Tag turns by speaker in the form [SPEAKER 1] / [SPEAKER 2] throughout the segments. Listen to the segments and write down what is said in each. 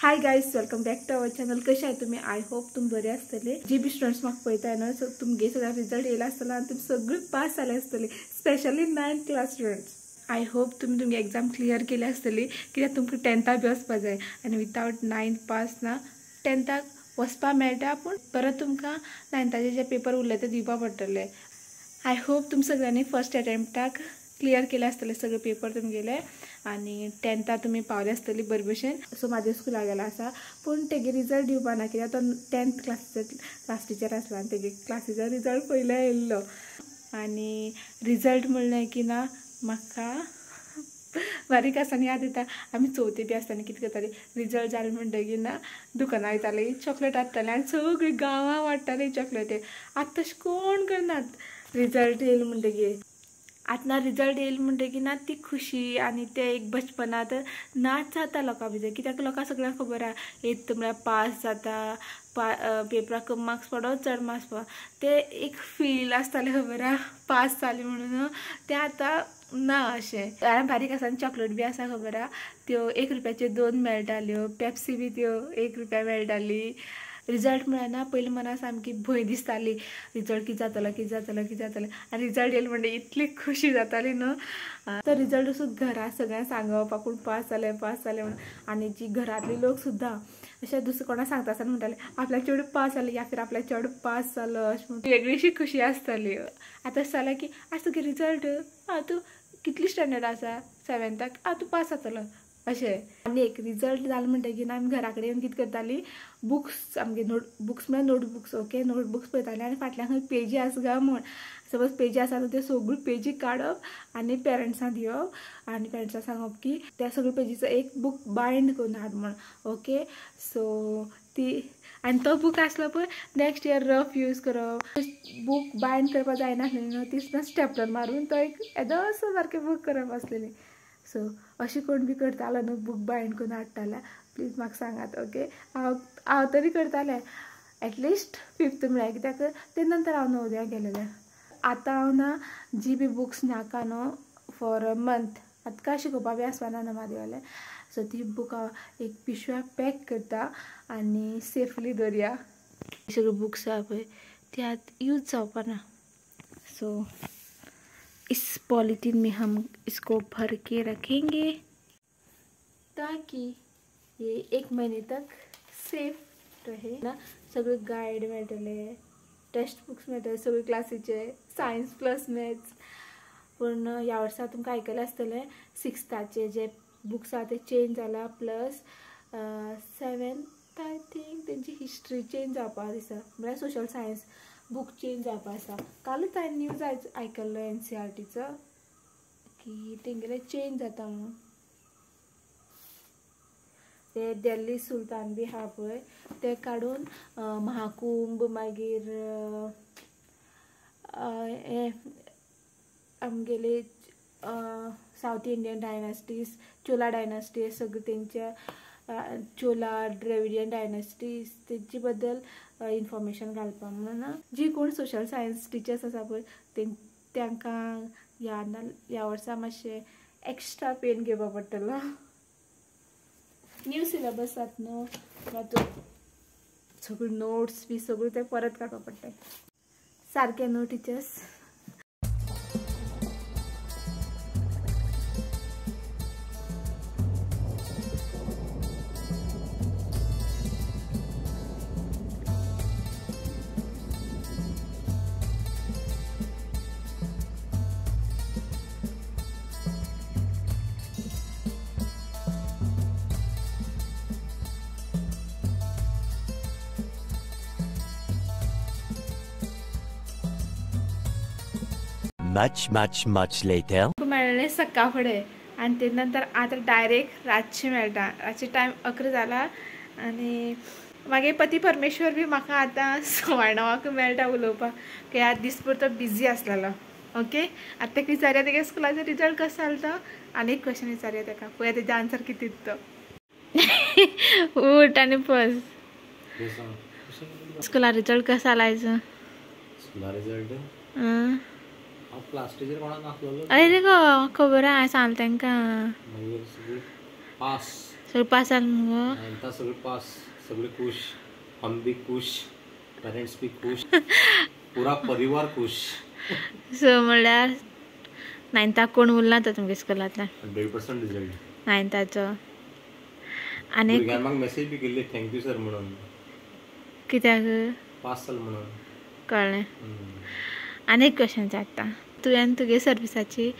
[SPEAKER 1] High guys, welcome back to our channel. कशा आहे तुम्ही? आय होप तुम्ही बरे असतले. जी बी स्टुडंट्स म्हाका पळयताय ना, तुमगे सगळा रिजल्ट येयला आसतलो आनी तुमी सगळी पास जाले आसतली, specially 9th class students. I hope तुम्ही तुमगे एग्जाम क्लियर केली आसतली, कित्याक तुमकां 10th बी वचपा जाय आनी विथआउट 9th पास ना 10th वचपा मेळटा, पूण परत तुमकां 9th जे पेपर उरले ते दिवपा पडटले. आय होप तुम सगळ्यांनी फर्स्ट अटेम्प्टाक क्लियर केले आसतले सगळे पेपर तुमगेले आनी 10th तुमी पावले आसतली बरे भशेन. सो म्हाज्या स्कुला गेला आसा, पूण तेगे रिजल्ट दिवपा ना, कित्याक तो 10th क्लास टिचर आसलो आनी तेगे क्लासीचो रिजल्ट पयलो येयल्लो. आनी रिजल्ट म्हणलें की ना म्हाका बारीक आसतना याद येता, आमी चवथी बी आसतना कितें करताली, रिजल्ट जालें म्हणटकीर ना दुकानां वयताली, चॉकलेट हाडटाली आनी सगळी गांवां वाडटाली चॉकलेटी. आतां तशें कोण करनात. रिजल्ट येयलो म्हणटकीर आतां ना रिजल्ट येयलो म्हणटकीर ना ती खुशी आनी ते एक बचपनात नाच जाता लोकां भितर, कित्याक लोकां सगळ्यांक खबर आहा 8th म्हणल्यार पास जाता, पेपराक कमी मार्क्स पडो चड मार्क्स पडो, ते एक फील आसतालें खबर आहा पास जालें म्हणून. तें आतां ना अशें. आनी बारीक आसतना चॉकलेट बी आसा खबर आहा, त्यो 1 रुपयाच्यो 2 मेळटाल्यो, पेप्सी बी त्यो 1 रुपया मेळटाली. रिजल्ट म्हळ्यार ना पयलीं मनाक सामकी भंय दिसताली, रिजल्ट कितें जातलो कितें जातलो कितें जातलें. आनी रिजल्ट येयलो म्हणजे इतली खुशी जाताली न्हू. तो रिजल्ट असो घरा सगळ्यांक सांगप आपूण पास जालें म्हणून. आनी जी घरांतली लोक सुद्दां अशें दुसरें कोणाक सांगता आसतना म्हणटाले आपल्या चेडूं पास जालें या फिर आपल्या चेडूं पास जालो, अशें म्हणून वेगळीशी खुशी आसताली. आतां अशें जालें की आज तुगे रिजल्ट, तूं कितली स्टँडर्ड आसा? 7th तूं पास जातलो अशें. आनी एक रिजल्ट जालें म्हणटकीर आमी घरा कडेन येवन कितें करताली, बुक्स आमगे बुक्स म्हळ्यार नोटबुक्स, ओके, नोटबुक्स पळयताली आनी फाटल्यान खंय पेजी आसा काय म्हण. सपोज पेजी आसा जाल्यार त्यो सगळ्यो पेजी काडप आनी पेरंट्सांक दिवप आनी पेरंट्सांक सांगप की त्या सगळ्यो पेजीचो एक बूक बायंड करून हाड म्हण, ओके. सो ती आनी तो बूक आसलो पळय नेक्स्ट इयर रफ यूज करप. बूक बायंड करपा जायना आसलेली न्हू, ती सुद्दां स्टेपलर मारून तो एक येदोसो सारकें बूक करप आसलेली. सो अशें कोण बी करतालो न्हू बूक बायंड करून हाडटाले, प्लीज म्हाका सांगात, ओके. हांव तरी करतालें एटलिस्ट 5th म्हळ्यार, कित्याक ते नंतर हांव नवोदयाक गेलेलें. आतां हांव ना जी बी बुक्स नाका न्हू फॉर अ मंथ, आतां काय शिकोवपा बी आसपाना न्हू म्हाजेवालें. सो ती बूक हांव एक पिशव्या पॅक करता आनी सेफली दवरया. सगळ्यो बुक्स आहा पळय ती आतां यूज जावपा ना. सो इस पॉलीथीन में हम इसको भर के रखेंगे ताकि ये 1 महीने तक सेफ रहे ना. सगळे गाइड मेळटले, टेक्स्ट बुक्स मेळटले सगळे क्लासीचे, सायन्स प्लस मॅथ्स. पूण ह्या वर्सा तुमकां आयकलें आसतलें 6th जे बुक्स आहा ते चेंज जाला, प्लस 7th आय थिंक तेंची हिस्ट्री चेंज जावपा दिसा, म्हळ्यार सोशल सायन्स बुक चेंज जावपा आसा. कालूच हांवें न्यूज आयकल्लो NCERTचो की तेंगेले चेंज जाता म्हणून. ते दिल्ली सुलतान बी आहा पळय ते काडून महाकुंभ, मागीर आमगेले सावथ इंडियन डायनास्टीज, चोला डायनास्टी, सगळे तेंच्या चोला द्रविडियन डायनास्टीज तेंचे बद्दल इन्फॉर्मेशन घालपा म्हणून. जी कोण सोशल सायन्स टिचर्स आसा पळय तांकां ह्या वर्सा मातशें एक्स्ट्रा पेन घेवपा पडटलो. न्यू सिलेबस जाता न्हू, तातूंत सगळ्यो नोट्स बी सगळ्यो ते परत काडपा पडटा. सारकें न्हू टिचर्स?
[SPEAKER 2] Much later.
[SPEAKER 1] मेळ्ळें सकाळ फुडें आनी ते नंतर आतां डायरेक्ट रातचें मेळटा. रातचे टायम 11 जाला आनी मागे पती परमेश्वर बी म्हाका आतां 9:15 मेळटा उलोवपाक, कित्याक दिसभर तो बिजी आसलेलो, ओके. आतां ताका विचारया तेगे स्कुलाचो रिजल्ट कसो जालो तो, आनी एक क्वेश्चन विचारया ताका, पळया तेजे आन्सर कितें तो. उठ आनी पळय स्कुला रिजल्ट कसो जालो आयज? स्कुला रिजल्ट क्लास टीचर कोणाक नासलो. अरे देखो खबर आहा सांगले तांकां. पास सगळं पास जालें मुगो
[SPEAKER 2] नायन्था सगळें पास, सगळे खुश, हम भी खुश, पेरेंट्स भी खुश, पुरा परिवार खुश.
[SPEAKER 1] सो म्हणल्यार नायन्थाक कोण उरला तर तुमगे स्कुलांतल्यान
[SPEAKER 2] 100% रिजल्ट
[SPEAKER 1] नायन्थाचो. आनी
[SPEAKER 2] भुरग्यान म्हाका मेसेज बी केल्ली थँक्यू सर म्हणून,
[SPEAKER 1] कित्याक
[SPEAKER 2] पास जाल म्हणून.
[SPEAKER 1] कळ्ळें. आनी एक क्वेश्चन आतां, तुवें तुगे सर्विसाची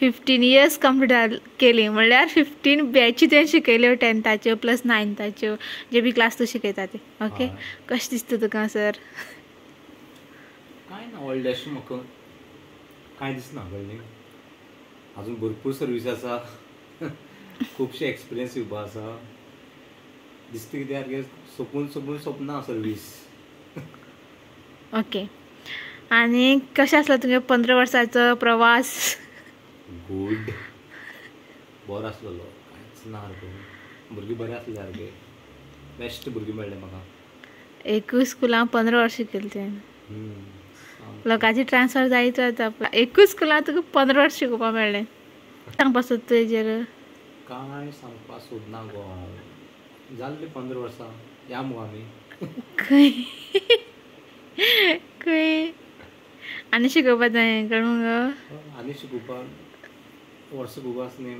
[SPEAKER 1] 15 years कंप्लीट केली म्हणल्यार 15 बॅची तुवें शिकयल्यो 10थाच्यो प्लस 9थाच्यो जे बी क्लास तूं शिकयता ते. ओके, कशें दिसता तुका सर?
[SPEAKER 2] काय ना व्हडलें अशें म्हाका कांय दिसना. कळ्ळें, अजून भरपूर सर्वीस आसा, खुबशे एक्सपिरियन्स येवपा आसा. दिसता कित्याक सोपून सोपना सर्वीस.
[SPEAKER 1] ओके, आनी कशें आसलो तुगे 15 वर्साचो प्रवास?
[SPEAKER 2] गुड, बरो आसलेलो, कांयच ना सारको. भुरगीं बरें आसले सारके, बेस्ट भुरगीं मेळ्ळे म्हाका.
[SPEAKER 1] एकूच स्कुलान 15 वर्सां केली तुवें. लोकांची ट्रान्सफर जायत जाता, एकूच स्कुलान तुका 15 वर्सां शिकोवपा मेळ्ळें. सांगपा सोदता तेजेर?
[SPEAKER 2] कांय सांगपा सोदना गो हांव. जाल्ली 15 वर्सां, या मुगो आमी.
[SPEAKER 1] खंय खंय आनी शिकोवपा जाय कळ्ळें मुगो.
[SPEAKER 2] आनी शिकोवपाक वर्सां खूब आसा न्ही,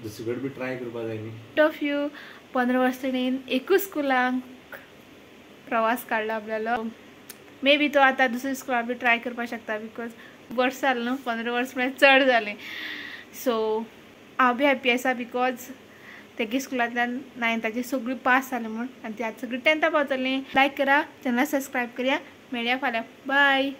[SPEAKER 2] दुसरे कडेन बी ट्राय करपा जाय न्ही.
[SPEAKER 1] ऑफ यू 15 वर्सांनी एकूच स्कुलांक प्रवास काडला आपल्यालो. मे बी तो आतां दुसऱ्या स्कुलान बी ट्राय करपाक शकता, बिकॉज वर्स जालें न्हू, 15 वर्स म्हळ्यार चड जालें. सो हांव बी हॅप्पी आसा, बिकॉज तेगे स्कुलांतल्यान 9थाची सगळीं पास जालीं म्हूण, आनी ती आतां सगळीं 10था पावतलीं. लायक करा, चॅनल सबस्क्रायब करया. मेळया फाल्यां. बाय.